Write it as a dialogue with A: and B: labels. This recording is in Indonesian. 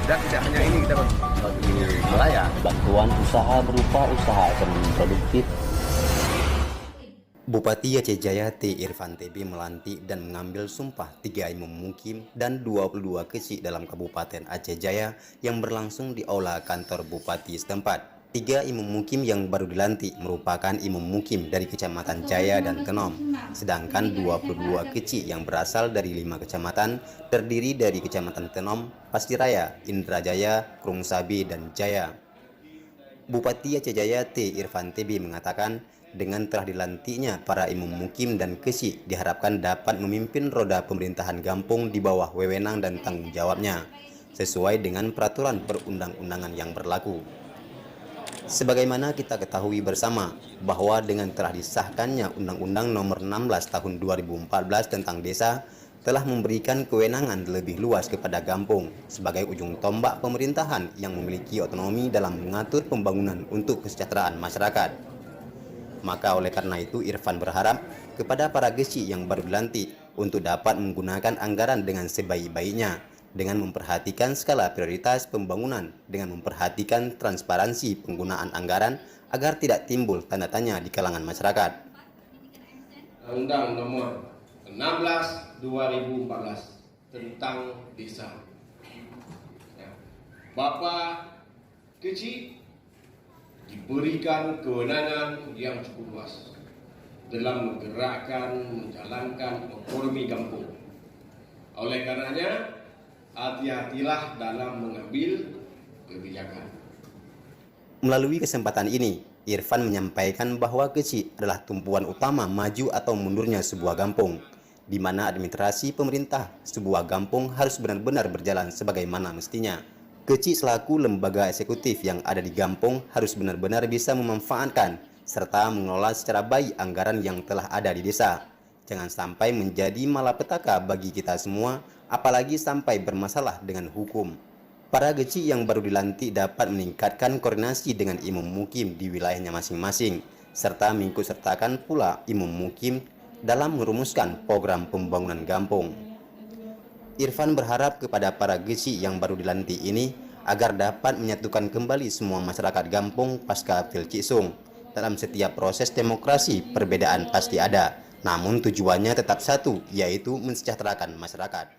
A: Dan tidak hanya ini kita
B: bagi nelayan, bantuan usaha berupa usaha ekonomi produktif.
C: Bupati Aceh Jaya T. Irfan TB melantik dan mengambil sumpah 3 imam mukim dan 22 kecik dalam Kabupaten Aceh Jaya yang berlangsung di aula kantor Bupati setempat. 3 imam mukim yang baru dilantik merupakan imam mukim dari Kecamatan Jaya dan Tenom, sedangkan 22 kecik yang berasal dari 5 kecamatan terdiri dari Kecamatan Tenom, Pasiraya, Indrajaya, Krungsabi, dan Jaya. Bupati Aceh Jaya T. Irfan TB mengatakan dengan telah dilantiknya para imam mukim dan kecik diharapkan dapat memimpin roda pemerintahan Gampung di bawah wewenang dan tanggung jawabnya sesuai dengan peraturan perundang-undangan yang berlaku. Sebagaimana kita ketahui bersama bahwa dengan telah disahkannya Undang-Undang Nomor 16 Tahun 2014 tentang Desa telah memberikan kewenangan lebih luas kepada Gampung sebagai ujung tombak pemerintahan yang memiliki otonomi dalam mengatur pembangunan untuk kesejahteraan masyarakat. Maka oleh karena itu Irfan berharap kepada para gesi yang baru dilantik untuk dapat menggunakan anggaran dengan sebaik-baiknya dengan memperhatikan skala prioritas pembangunan dengan memperhatikan transparansi penggunaan anggaran agar tidak timbul tanda tanya di kalangan masyarakat.
D: Undang Nomor 16 2014 tentang desa. Bapak kecil diberikan kewenangan yang cukup luas dalam menggerakkan, menjalankan ekonomi kampung. Oleh karenanya, hati-hatilah dalam mengambil kebijakan.
C: Melalui kesempatan ini, Irfan menyampaikan bahwa kecik adalah tumpuan utama maju atau mundurnya sebuah kampung, di mana administrasi pemerintah sebuah kampung harus benar-benar berjalan sebagaimana mestinya. Kecik selaku lembaga eksekutif yang ada di Gampung harus benar-benar bisa memanfaatkan serta mengelola secara baik anggaran yang telah ada di desa. Jangan sampai menjadi malapetaka bagi kita semua, apalagi sampai bermasalah dengan hukum. Para kecik yang baru dilantik dapat meningkatkan koordinasi dengan imam mukim di wilayahnya masing-masing, serta mengikutsertakan pula imam mukim dalam merumuskan program pembangunan Gampung. Irfan berharap kepada para gesi yang baru dilantik ini agar dapat menyatukan kembali semua masyarakat Gampung pasca Pilcisung. Dalam setiap proses demokrasi, perbedaan pasti ada, namun tujuannya tetap satu, yaitu mensejahterakan masyarakat.